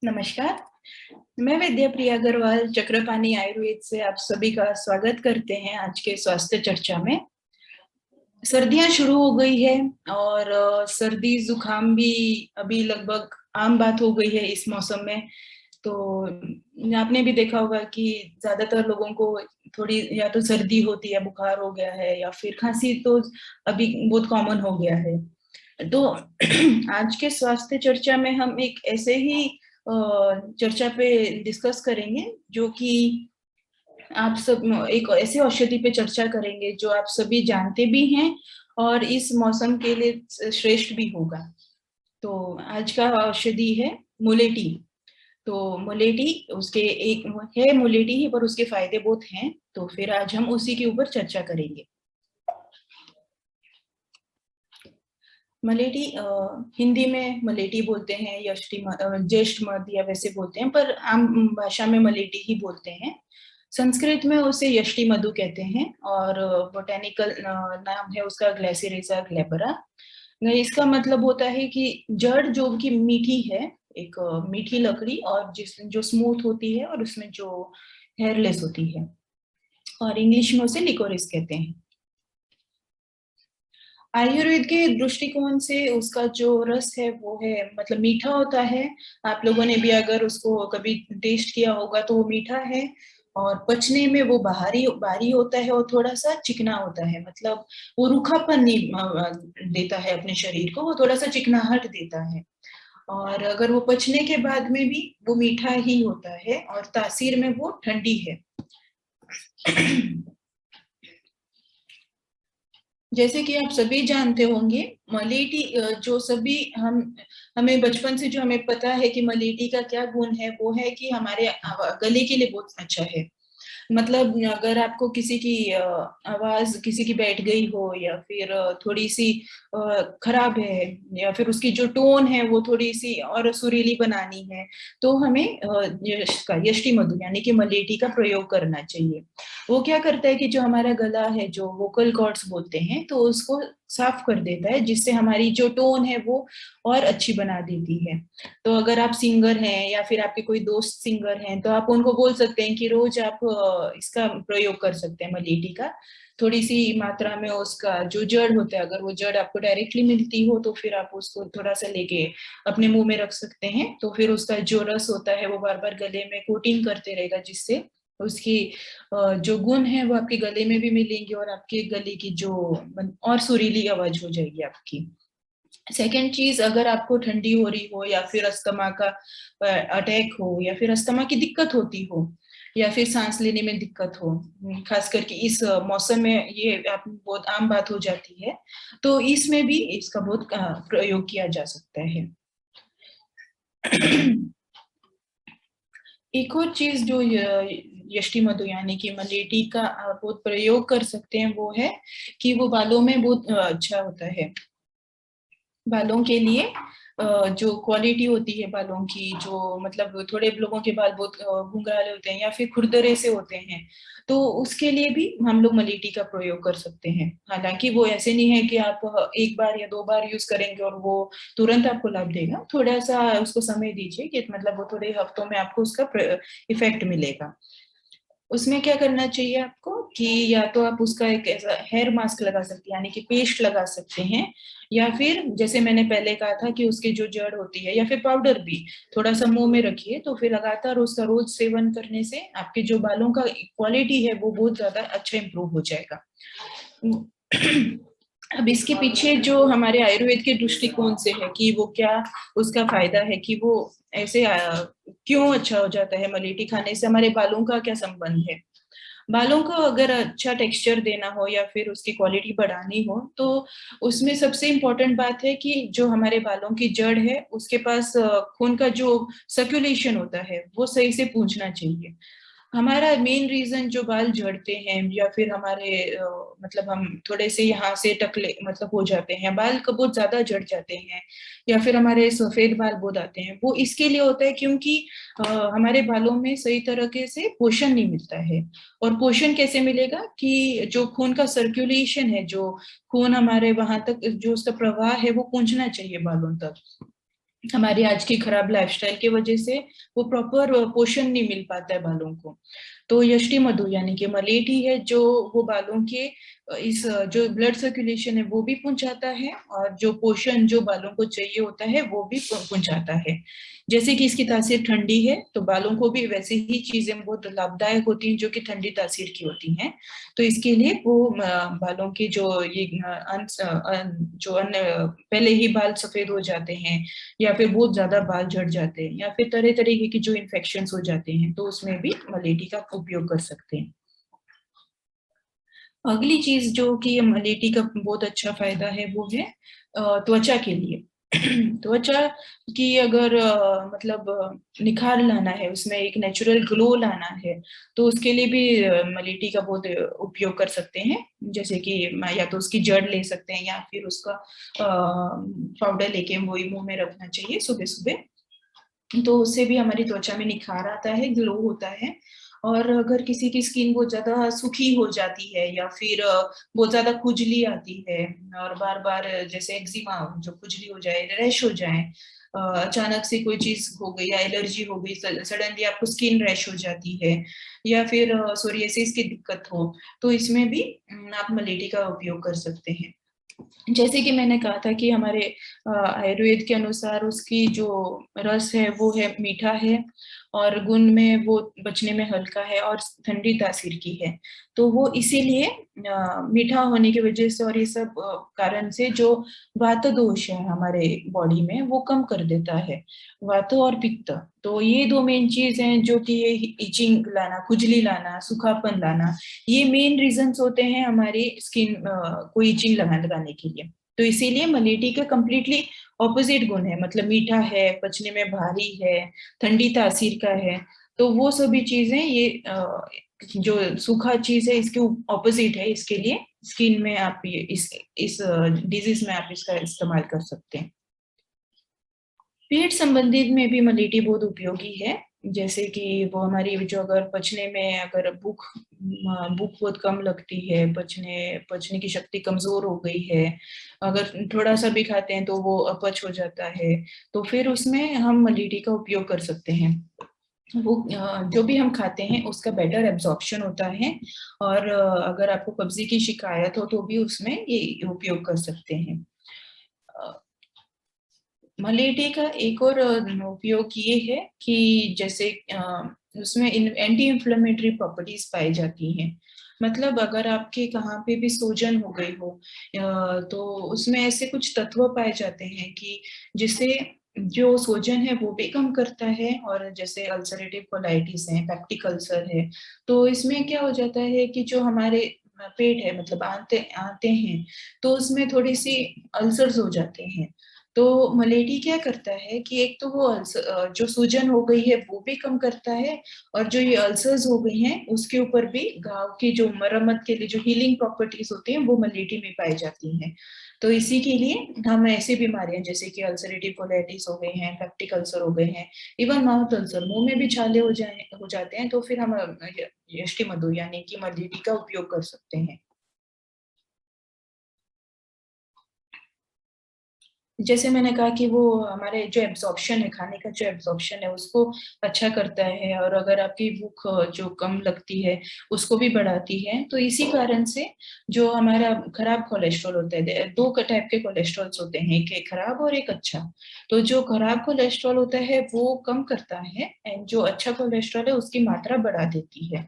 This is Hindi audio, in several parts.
नमस्कार, मैं विद्या प्रिया अग्रवाल चक्रपाणी आयुर्वेद से आप सभी का स्वागत करते हैं आज के स्वास्थ्य चर्चा में। सर्दियां शुरू हो गई है और सर्दी जुकाम भी अभी लगभग आम बात हो गई है इस मौसम में। तो आपने भी देखा होगा कि ज्यादातर लोगों को थोड़ी या तो सर्दी होती है, बुखार हो गया है या फिर खांसी तो अभी बहुत कॉमन हो गया है। तो आज के स्वास्थ्य चर्चा में हम एक ऐसे ही चर्चा पे डिस्कस करेंगे जो कि आप सब एक ऐसे औषधि पे चर्चा करेंगे जो आप सभी जानते भी हैं और इस मौसम के लिए श्रेष्ठ भी होगा। तो आज का औषधि है मुलेठी। तो मुलेठी उसके एक है मुलेठी ही, पर उसके फायदे बहुत हैं। तो फिर आज हम उसी के ऊपर चर्चा करेंगे। मलेठी हिंदी में मलेठी बोलते हैं, ज्येष्ठ मध या वैसे बोलते हैं, पर आम भाषा में मलेठी ही बोलते हैं। संस्कृत में उसे यष्टि मधु कहते हैं और बोटेनिकल नाम है उसका ग्लैसिरिसा ग्लैबरा। इसका मतलब होता है कि जड़ जो कि मीठी है, एक मीठी लकड़ी और जिस जो स्मूथ होती है और उसमें जो हेयरलेस होती है, और इंग्लिश में उसे लिकोरिस कहते हैं। आयुर्वेद के दृष्टिकोण से उसका जो रस है वो है मतलब मीठा होता है। आप लोगों ने भी अगर उसको कभी टेस्ट किया होगा तो वो मीठा है और पचने में वो भारी होता है और थोड़ा सा चिकना होता है। मतलब वो रूखापन नहीं देता है अपने शरीर को, वो थोड़ा सा चिकनाहट देता है। और अगर वो पचने के बाद में भी वो मीठा ही होता है और तासीर में वो ठंडी है। जैसे कि आप सभी जानते होंगे, मलेठी जो सभी हमें बचपन से जो हमें पता है कि मलेठी का क्या गुण है, वो है कि हमारे गले के लिए बहुत अच्छा है। मतलब अगर आपको किसी की आवाज किसी की बैठ गई हो या फिर थोड़ी सी खराब है या फिर उसकी जो टोन है वो थोड़ी सी और सुरीली बनानी है, तो हमें यष्टि मधु यानी कि मलेठी का प्रयोग करना चाहिए। वो क्या करता है कि जो हमारा गला है, जो वोकल कॉर्ड्स बोलते हैं, तो उसको साफ कर देता है, जिससे हमारी जो टोन है वो और अच्छी बना देती है। तो अगर आप सिंगर हैं या फिर आपके कोई दोस्त सिंगर हैं तो आप उनको बोल सकते हैं कि रोज आप इसका प्रयोग कर सकते हैं मलेठी का। थोड़ी सी मात्रा में उसका जो जड़ होता है, अगर वो जड़ आपको डायरेक्टली मिलती हो तो फिर आप उसको थोड़ा सा लेके अपने मुंह में रख सकते हैं। तो फिर उसका जो रस होता है वो बार बार गले में कोटिंग करते रहेगा, जिससे उसकी जो गुण है वो आपके गले में भी मिलेंगे और आपके गले की जो और सुरीली आवाज हो जाएगी आपकी। सेकेंड चीज, अगर आपको ठंडी हो रही हो या फिर अस्थमा का अटैक हो या फिर अस्थमा की दिक्कत होती हो या फिर सांस लेने में दिक्कत हो, खास करके इस मौसम में ये आप बहुत आम बात हो जाती है, तो इसमें भी इसका बहुत प्रयोग किया जा सकता है। एक और चीज जो यष्टि मधु यानी कि मलेठी का आप बहुत प्रयोग कर सकते हैं वो है कि वो बालों में बहुत अच्छा होता है। बालों के लिए जो क्वालिटी होती है बालों की, जो मतलब थोड़े लोगों के बाल बहुत घुंघराले होते हैं या फिर खुरदरे से होते हैं, तो उसके लिए भी हम लोग मलेठी का प्रयोग कर सकते हैं। हालांकि वो ऐसे नहीं है कि आप एक बार या दो बार यूज करेंगे और वो तुरंत आपको लाभ देगा। थोड़ा सा उसको समय दीजिए कि मतलब वो थोड़े हफ्तों में आपको उसका इफेक्ट मिलेगा। उसमें क्या करना चाहिए आपको कि या तो आप उसका एक ऐसा हेयर मास्क लगा सकते हैं यानी कि पेस्ट लगा सकते हैं, या फिर जैसे मैंने पहले कहा था कि उसकी जो जड़ होती है या फिर पाउडर भी थोड़ा सा मुंह में रखिए, तो फिर लगातार उसका रोज सेवन करने से आपके जो बालों का क्वालिटी है वो बहुत ज्यादा अच्छा इंप्रूव हो जाएगा। अब इसके पीछे जो हमारे आयुर्वेद के दृष्टिकोण से है कि वो क्या उसका फायदा है कि वो ऐसे क्यों अच्छा हो जाता है, मलेठी खाने से हमारे बालों का क्या संबंध है। बालों को अगर अच्छा टेक्सचर देना हो या फिर उसकी क्वालिटी बढ़ानी हो, तो उसमें सबसे इम्पोर्टेंट बात है कि जो हमारे बालों की जड़ है उसके पास खून का जो सर्कुलेशन होता है वो सही से पहुंचना चाहिए। हमारा मेन रीजन जो बाल झड़ते हैं या फिर हमारे मतलब हम थोड़े से यहाँ से टकले मतलब हो जाते हैं, बाल का बहुत ज्यादा झड़ जाते हैं या फिर हमारे सफेद बाल बहुत आते हैं, वो इसके लिए होता है क्योंकि हमारे बालों में सही तरीके से पोषण नहीं मिलता है। और पोषण कैसे मिलेगा कि जो खून का सर्कुलेशन है, जो खून हमारे वहां तक जो उसका प्रवाह है वो पहुंचना चाहिए बालों तक। हमारी आज की खराब लाइफस्टाइल की वजह से वो प्रॉपर पोषण नहीं मिल पाता है बालों को। तो यष्टि मधु यानी कि मलेठी है जो वो बालों के इस जो ब्लड सर्कुलेशन है वो भी पहुंचाता है, और जो पोषण जो बालों को चाहिए होता है वो भी पहुंचाता है। जैसे कि इसकी तासीर ठंडी है, तो बालों को भी वैसे ही चीजें बहुत लाभदायक होती हैं जो कि ठंडी तासीर की होती हैं। तो इसके लिए वो बालों की जो ये जो अन्य पहले ही बाल सफेद हो जाते हैं, या फिर बहुत ज्यादा बाल झड़ जाते हैं, या फिर तरह तरीके की जो इन्फेक्शंस हो जाते हैं, तो उसमें भी मलेठी का उपयोग कर सकते हैं। अगली चीज जो कि मलेठी का बहुत अच्छा फायदा है वो है त्वचा के लिए। त्वचा की अगर मतलब निखार लाना है, उसमें एक नेचुरल ग्लो लाना है, तो उसके लिए भी मलेठी का बहुत उपयोग कर सकते हैं। जैसे कि या तो उसकी जड़ ले सकते हैं, या फिर उसका पाउडर लेके वही मुंह में रखना चाहिए सुबह सुबह। तो उससे भी हमारी त्वचा में निखार आता है, ग्लो होता है। और अगर किसी की स्किन बहुत ज्यादा सूखी हो जाती है, या फिर बहुत ज्यादा खुजली आती है, और बार बार जैसे एक्जिमा जो खुजली हो जाए, रैश हो जाए, अचानक से कोई चीज हो गई या एलर्जी हो गई, सडनली आपको स्किन रैश हो जाती है, या फिर सोरियासिस की दिक्कत हो, तो इसमें भी आप मलेठी का उपयोग कर सकते हैं। जैसे कि मैंने कहा था कि हमारे आयुर्वेद के अनुसार उसकी जो रस है वो है मीठा है, और गुण में वो बचने में हल्का है, और ठंडी तासीर की है। तो वो इसीलिए मीठा होने की वजह से और ये सब कारण से जो वात दोष है हमारे बॉडी में वो कम कर देता है, वात और पित्त। तो ये दो मेन चीज हैं जो कि ये इचिंग लाना, खुजली लाना, सूखापन लाना, ये मेन रीजंस होते हैं हमारी स्किन को इचिंग लगाने के लिए। तो इसीलिए मलेठी का कंप्लीटली ऑपोजिट गुण है, मतलब मीठा है, पचने में भारी है, ठंडी तासीर का है। तो वो सभी चीजें ये जो सूखा चीज है इसके ऑपोजिट है, इसके लिए स्किन में आप ये इस डिजीज में आप इसका इस्तेमाल कर सकते हैं। पेट संबंधित में भी मलेठी बहुत उपयोगी है। जैसे कि वो हमारी जो अगर पचने में अगर भूख भूख बहुत कम लगती है, पचने पचने की शक्ति कमजोर हो गई है, अगर थोड़ा सा भी खाते हैं तो वो अपच हो जाता है, तो फिर उसमें हम मलेठी का उपयोग कर सकते हैं। वो जो भी हम खाते हैं उसका बेटर एब्जॉर्प्शन होता है, और अगर आपको कब्जी की शिकायत हो तो भी उसमें ये उपयोग कर सकते हैं। मलेठी का एक और उपयोग ये है कि जैसे उसमें एंटी इंफ्लेमेटरी प्रॉपर्टीज पाई जाती हैं। मतलब अगर आपके कहाँ पे भी सूजन हो गई हो, तो उसमें ऐसे कुछ तत्व पाए जाते हैं कि जिससे जो सूजन है वो भी कम करता है, और जैसे अल्सरेटिव कोलाइटिस है, पेप्टिक अल्सर है, तो इसमें क्या हो जाता है कि जो हमारे पेट है, मतलब आते आते हैं, तो उसमें थोड़ी सी अल्सर्स हो जाते हैं। तो मलेठी क्या करता है कि एक तो वो जो सूजन हो गई है वो भी कम करता है, और जो ये अल्सर्स हो गई हैं उसके ऊपर भी घाव की जो मरम्मत के लिए जो हीलिंग प्रॉपर्टीज होती हैं वो मलेठी में पाई जाती हैं। तो इसी के लिए हम ऐसी बीमारियां जैसे कि अल्सरेटिव कोलाइटिस हो गए हैं, पेप्टिक अल्सर हो गए हैं, इवन माउथ अल्सर, मुंह में भी छाले हो जाते हैं, तो फिर हम यष्टि मधु यानी कि मलेठी का उपयोग कर सकते हैं। जैसे मैंने कहा कि वो हमारे जो एब्जॉर्प्शन है, खाने का जो एब्जॉर्प्शन है उसको अच्छा करता है, और अगर आपकी भूख जो कम लगती है उसको भी बढ़ाती है। तो इसी कारण से जो हमारा खराब कोलेस्ट्रॉल होता है, दो टाइप के कोलेस्ट्रॉल्स होते हैं, एक खराब और एक अच्छा। तो जो खराब कोलेस्ट्रॉल होता है वो कम करता है, एंड जो अच्छा कोलेस्ट्रॉल है उसकी मात्रा बढ़ा देती है।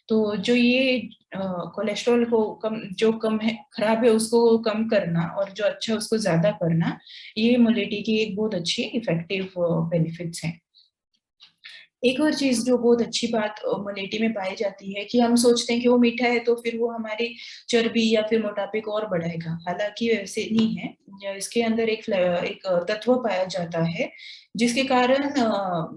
तो जो ये कोलेस्ट्रॉल को कम, जो कम है खराब है उसको कम करना, और जो अच्छा है उसको ज्यादा करना, ये मोलिटी की एक बहुत अच्छी इफेक्टिव बेनिफिट्स हैं। एक और चीज जो बहुत अच्छी बात मोलेटी में पाई जाती है कि हम सोचते हैं कि वो मीठा है तो फिर वो हमारी चर्बी या फिर मोटापे को और बढ़ाएगा, हालांकि वैसे नहीं है। इसके अंदर एक तत्व पाया जाता है जिसके कारण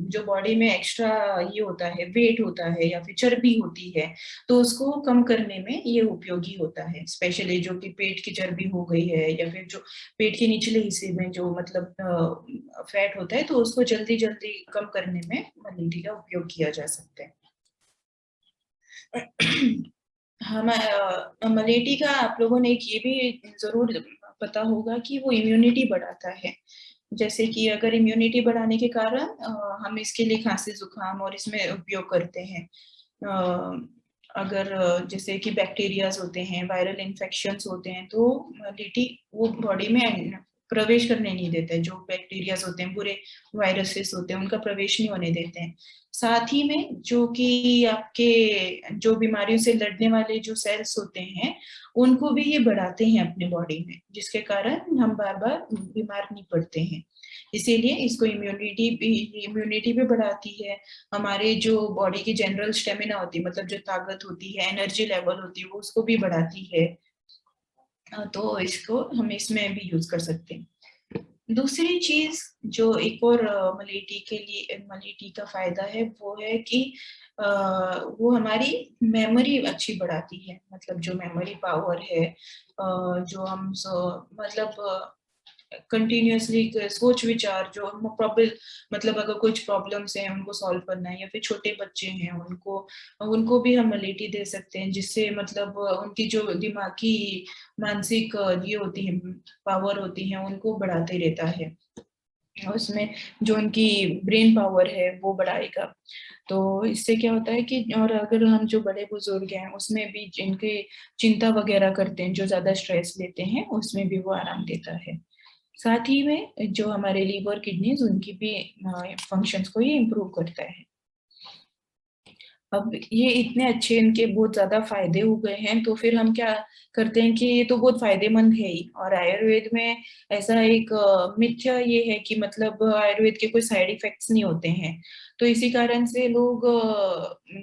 जो बॉडी में एक्स्ट्रा ये होता है, वेट होता है या फिर चर्बी होती है, तो उसको कम करने में ये उपयोगी होता है। स्पेशली जो कि पेट की चर्बी हो गई है, या फिर जो पेट के निचले हिस्से में जो मतलब फैट होता है, तो उसको जल्दी जल्दी कम करने में मलेठी का उपयोग किया जा सकता है। हम मलेठी का आप लोगों ने एक ये भी जरूर पता होगा कि वो इम्यूनिटी बढ़ाता है। जैसे कि अगर इम्यूनिटी बढ़ाने के कारण हम इसके लिए खांसी जुकाम और इसमें उपयोग करते हैं। अगर जैसे कि बैक्टीरियाज होते हैं, वायरल इन्फेक्शंस होते हैं, तो मोलिटी वो बॉडी में प्रवेश करने नहीं देता है। जो बैक्टीरियाज होते हैं, बुरे वायरसेस होते हैं, उनका प्रवेश नहीं होने देते हैं। साथ ही में जो कि आपके जो बीमारियों से लड़ने वाले जो सेल्स होते हैं, उनको भी ये बढ़ाते हैं अपने बॉडी में, जिसके कारण हम बार बार बीमार नहीं पड़ते हैं। इसीलिए इसको इम्यूनिटी भी बढ़ाती है। हमारे जो बॉडी की जनरल स्टेमिना होती है, मतलब जो ताकत होती है, एनर्जी लेवल होती है, वो उसको भी बढ़ाती है। तो इसको हम इसमें भी यूज कर सकते हैं। दूसरी चीज जो एक और मलेटी के लिए मलेटी का फायदा है, वो है कि वो हमारी मेमोरी अच्छी बढ़ाती है। मतलब जो मेमोरी पावर है, जो हम मतलब कंटिन्यूअसली सोच विचार जो प्रॉब्लम, मतलब अगर कुछ प्रॉब्लम्स हैं उनको सॉल्व करना है, या फिर छोटे बच्चे हैं उनको उनको भी हम मलेटी दे सकते हैं, जिससे मतलब उनकी जो दिमागी मानसिक ये होती है, पावर होती है, उनको बढ़ाते रहता है। उसमें जो उनकी ब्रेन पावर है वो बढ़ाएगा। तो इससे क्या होता है कि, और अगर हम जो बड़े बुजुर्ग हैं उसमें भी जिनके चिंता वगैरह करते हैं, जो ज्यादा स्ट्रेस लेते हैं, उसमें भी वो आराम देता है। साथ ही में जो हमारे लीवर किडनीज, उनकी भी फंक्शंस को ये इम्प्रूव करता है। अब ये इतने अच्छे इनके बहुत ज्यादा फायदे हो गए हैं, तो फिर हम क्या करते हैं कि ये तो बहुत फायदेमंद है ही। और आयुर्वेद में ऐसा एक मिथ्या ये है कि मतलब आयुर्वेद के कोई साइड इफेक्ट्स नहीं होते हैं। तो इसी कारण से लोग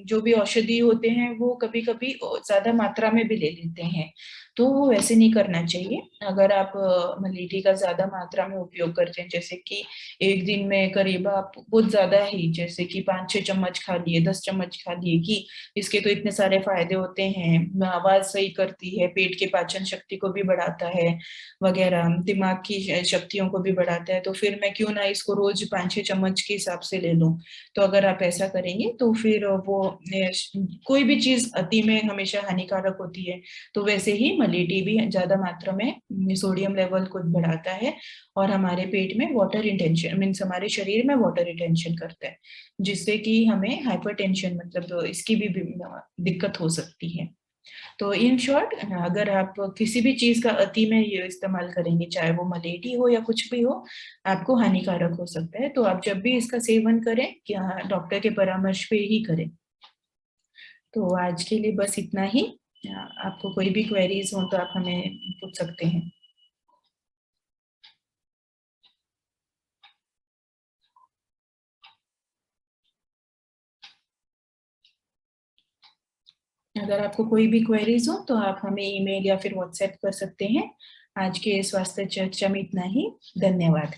जो भी औषधि होते हैं वो कभी कभी ज्यादा मात्रा में भी ले लेते हैं। तो वो वैसे नहीं करना चाहिए। अगर आप मलेठी का ज्यादा मात्रा में उपयोग करते हैं, जैसे कि एक दिन में करीब आप बहुत ज्यादा ही, जैसे कि 5-6 चम्मच खा लिए, 10 चम्मच खा लिए, कि इसके तो इतने सारे फायदे होते हैं, आवाज सही करती है, पेट के पाचन शक्ति को भी बढ़ाता है वगैरह, दिमाग की शक्तियों को भी बढ़ाता है, तो फिर मैं क्यों ना इसको रोज 5-6 चम्मच के हिसाब से ले लूं। तो अगर आप ऐसा करेंगे तो फिर वो कोई भी चीज अति में हमेशा हानिकारक होती है। तो वैसे ही मलेटी भी ज्यादा मात्रा में सोडियम लेवल को बढ़ाता है, और हमारे पेट में वाटर रिटेंशन, मीन्स हमारे शरीर में वाटर रिटेंशन करता है, जिससे कि हमें हाइपरटेंशन, मतलब इसकी भी दिक्कत हो सकती है। तो इन शॉर्ट, अगर आप किसी भी चीज का अति में ये इस्तेमाल करेंगे, चाहे वो मलेटी हो या कुछ भी हो, आपको हानिकारक हो सकता है। तो आप जब भी इसका सेवन करें, क्या डॉक्टर के परामर्श पे ही करें। तो आज के लिए बस इतना ही। आपको कोई भी क्वेरीज हो तो आप हमें पूछ सकते हैं। अगर आपको कोई भी क्वेरीज हो तो आप हमें ईमेल या फिर व्हाट्सएप कर सकते हैं। आज के स्वास्थ्य चर्चा में इतना ही। धन्यवाद।